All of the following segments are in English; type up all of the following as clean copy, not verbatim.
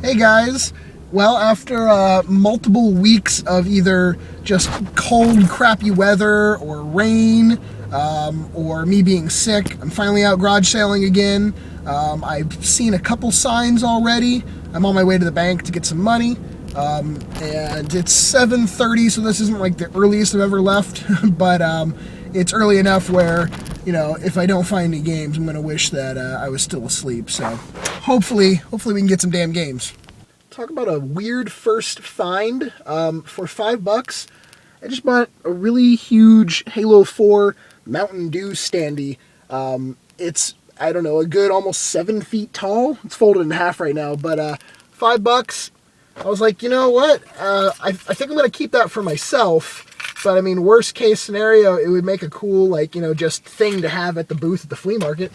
Hey guys, well after multiple weeks of either just cold crappy weather or rain or me being sick, I'm finally out garage sailing again. I've seen a couple signs already. I'm on my way to the bank to get some money. And it's 7:30, so this isn't like the earliest I've ever left, but it's early enough where, you know, if I don't find any games, I'm going to wish that I was still asleep. So hopefully we can get some damn games. Talk about a weird first find. For $5, I just bought a really huge Halo 4 Mountain Dew standee. It's, I don't know, a good almost 7 feet tall. It's folded in half right now, but $5. I was like, you know what? I think I'm going to keep that for myself. But I mean, worst case scenario, it would make a cool, like, you know, just thing to have at the booth at the flea market.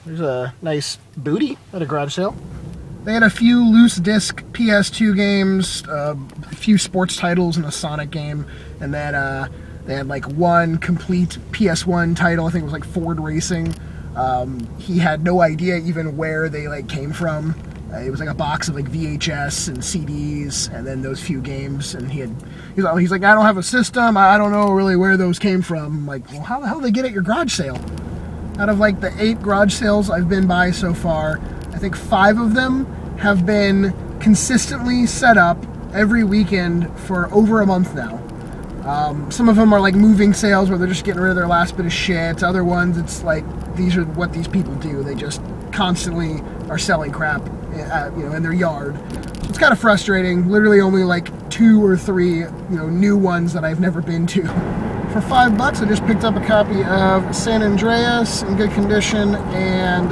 There's a nice booty at a garage sale. They had a few loose disc PS2 games, a few sports titles, and a Sonic game. And then they had like one complete PS1 title. I think it was like Ford Racing. He had no idea even where they like came from. It was like a box of like VHS and CDs, and then those few games. And he's like, I don't have a system. I don't know really where those came from. I'm like, well, how the hell did they get at your garage sale? Out of like the 8 garage sales I've been by so far, I think 5 of them have been consistently set up every weekend for over a month now. Some of them are like moving sales where they're just getting rid of their last bit of shit. Other ones, it's like these are what these people do. They just constantly are selling crap, in their yard. So it's kind of frustrating. Literally only like 2 or 3, new ones that I've never been to. For $5, I just picked up a copy of San Andreas in good condition and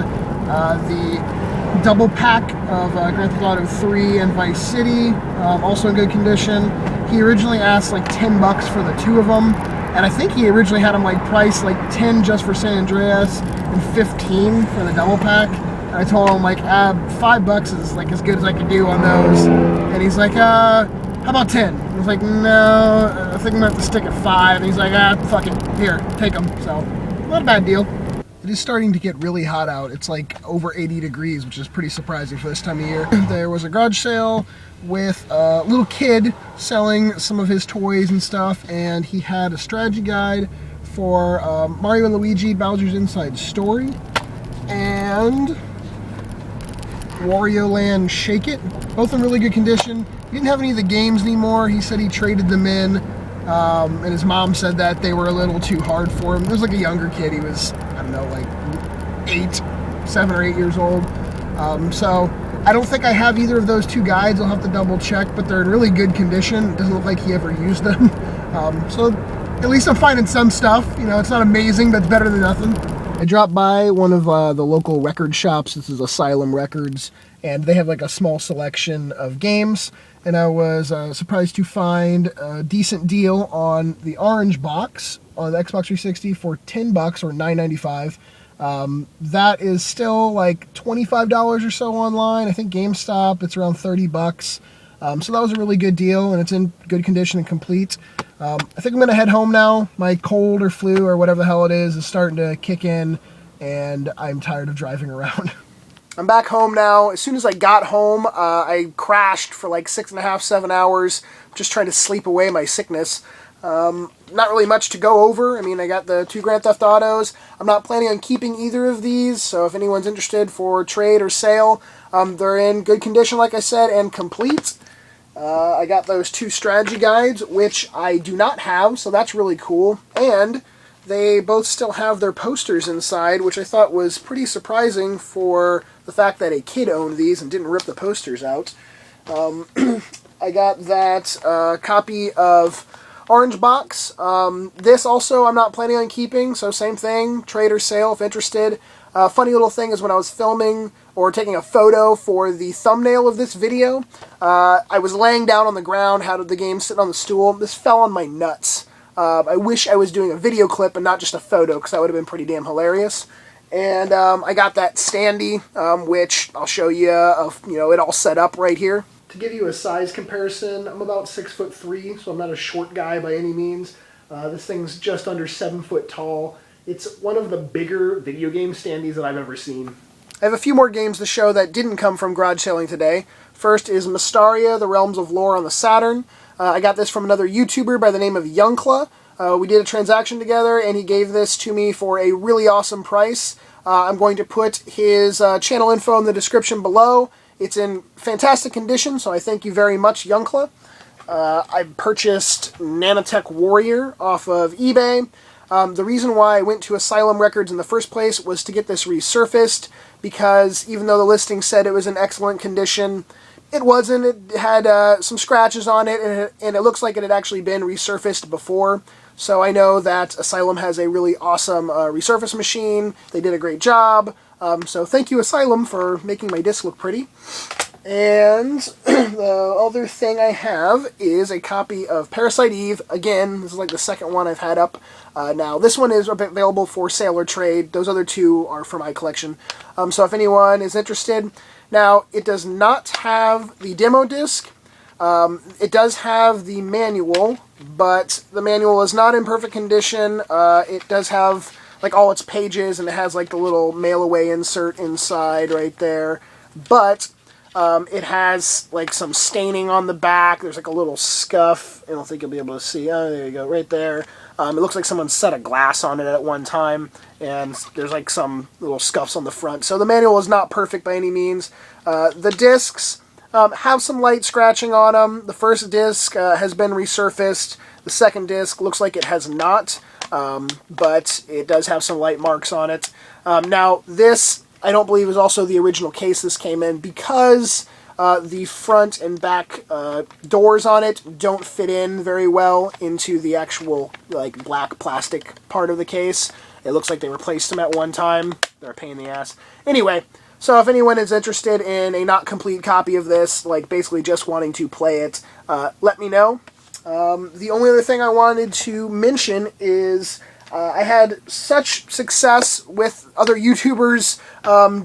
the double pack of Grand Theft Auto 3 and Vice City, also in good condition. He originally asked like $10 for the 2 of them, and I think he originally had them like priced like 10 just for San Andreas and 15 for the double pack. And I told him like, $5 is like as good as I could do on those. And he's like, how about 10? I was like, no, I think I'm gonna have to stick at 5. And he's like, fuck it, here, take them. So, not a bad deal. It is starting to get really hot out. It's like over 80 degrees, which is pretty surprising for this time of year. There was a garage sale with a little kid selling some of his toys and stuff, and he had a strategy guide for Mario and Luigi Bowser's Inside Story and Wario Land Shake It. Both in really good condition. He didn't have any of the games anymore. He said he traded them in, and his mom said that they were a little too hard for him. It was like a younger kid. He was, I don't know, like 7 or 8 years old. So I don't think I have either of those 2 guides. I'll have to double check, but they're in really good condition. It doesn't look like he ever used them. So at least I'm finding some stuff. It's not amazing, but it's better than nothing. I dropped by one of the local record shops. This is Asylum Records, and they have like a small selection of games. And I was surprised to find a decent deal on the Orange Box on the Xbox 360 for $10 or $9.95. That is still like $25 or so online. I think GameStop, it's around $30. So that was a really good deal, and it's in good condition and complete. I think I'm going to head home now. My cold or flu or whatever the hell it is starting to kick in, and I'm tired of driving around. I'm back home now. As soon as I got home, I crashed for like 6.5, 7 hours, just trying to sleep away my sickness. Not really much to go over. I mean, I got the 2 Grand Theft Autos. I'm not planning on keeping either of these, so if anyone's interested for trade or sale, they're in good condition, like I said, and complete. I got those 2 strategy guides, which I do not have, so that's really cool. And they both still have their posters inside, which I thought was pretty surprising for the fact that a kid owned these and didn't rip the posters out. I got that copy of Orange Box. This also I'm not planning on keeping, so same thing, trade or sale if interested. Funny little thing is when I was filming or taking a photo for the thumbnail of this video, I was laying down on the ground, had the game sitting on the stool. This fell on my nuts. I wish I was doing a video clip and not just a photo, because that would have been pretty damn hilarious. And I got that standee, which I'll show you, it all set up right here. To give you a size comparison, I'm about 6'3", so I'm not a short guy by any means. This thing's just under 7 foot tall. It's one of the bigger video game standees that I've ever seen. I have a few more games to show that didn't come from garage sailing today. First is Mystaria, The Realms of Lore on the Saturn. I got this from another YouTuber by the name of Youngcla. We did a transaction together, and he gave this to me for a really awesome price. I'm going to put his channel info in the description below. It's in fantastic condition, so I thank you very much, Youngcla. I purchased Nanotech Warrior off of eBay. The reason why I went to Asylum Records in the first place was to get this resurfaced, because even though the listing said it was in excellent condition, it wasn't. It had some scratches on it, and it looks like it had actually been resurfaced before. So I know that Asylum has a really awesome resurface machine. They did a great job. So thank you, Asylum, for making my disc look pretty. And the other thing I have is a copy of Parasite Eve. Again, this is like the second one I've had up. Now, this one is available for sale or trade. Those other two are for my collection. So if anyone is interested. Now, it does not have the demo disc. It does have the manual, but the manual is not in perfect condition. It does have like all its pages, and it has like the little mail-away insert inside right there. But it has like some staining on the back. There's like a little scuff. I don't think you'll be able to see. Oh, there you go, right there. It looks like someone set a glass on it at one time, and there's like some little scuffs on the front. So the manual is not perfect by any means. The discs have some light scratching on them. The first disc has been resurfaced. The second disc looks like it has not, but it does have some light marks on it. Now, this, I don't believe, is also the original case this came in, because the front and back doors on it don't fit in very well into the actual like black plastic part of the case. It looks like they replaced them at one time. They're a pain in the ass. Anyway, so if anyone is interested in a not complete copy of this, like basically just wanting to play it, let me know. The only other thing I wanted to mention is I had such success with other YouTubers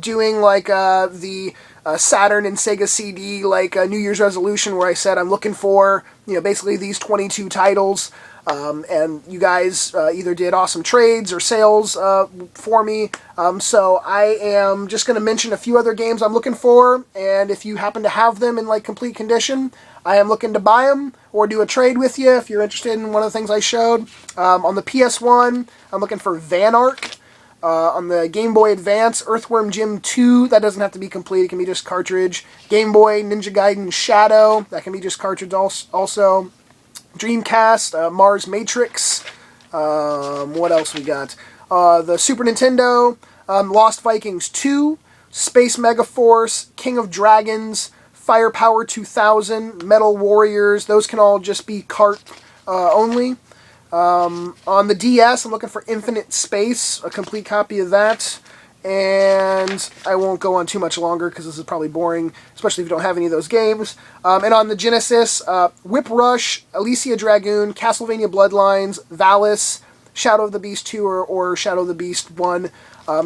doing like the Saturn and Sega CD like New Year's resolution, where I said I'm looking for, you know, basically these 22 titles. And you guys either did awesome trades or sales for me. So I am just going to mention a few other games I'm looking for, and if you happen to have them in like complete condition, I am looking to buy them or do a trade with you if you're interested in one of the things I showed. On the PS1, I'm looking for Van Ark. On the Game Boy Advance, Earthworm Jim 2, that doesn't have to be complete, it can be just cartridge. Game Boy, Ninja Gaiden Shadow, that can be just cartridge also. Dreamcast, Mars Matrix, what else we got? The Super Nintendo, Lost Vikings 2, Space Megaforce, King of Dragons, Firepower 2000, Metal Warriors, those can all just be cart only. On the DS, I'm looking for Infinite Space, a complete copy of that. And I won't go on too much longer because this is probably boring, especially if you don't have any of those games. And on the Genesis, Whip Rush, Elysia Dragoon, Castlevania Bloodlines, Valis, Shadow of the Beast 2 or Shadow of the Beast 1.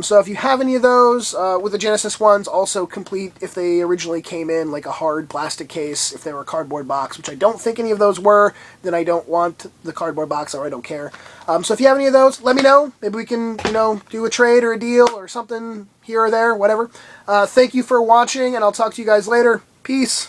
So if you have any of those, with the Genesis ones, also complete if they originally came in like a hard plastic case, if they were a cardboard box, which I don't think any of those were, then I don't want the cardboard box, or I don't care. So if you have any of those, let me know. Maybe we can, you know, do a trade or a deal or something here or there, whatever. Thank you for watching, and I'll talk to you guys later. Peace.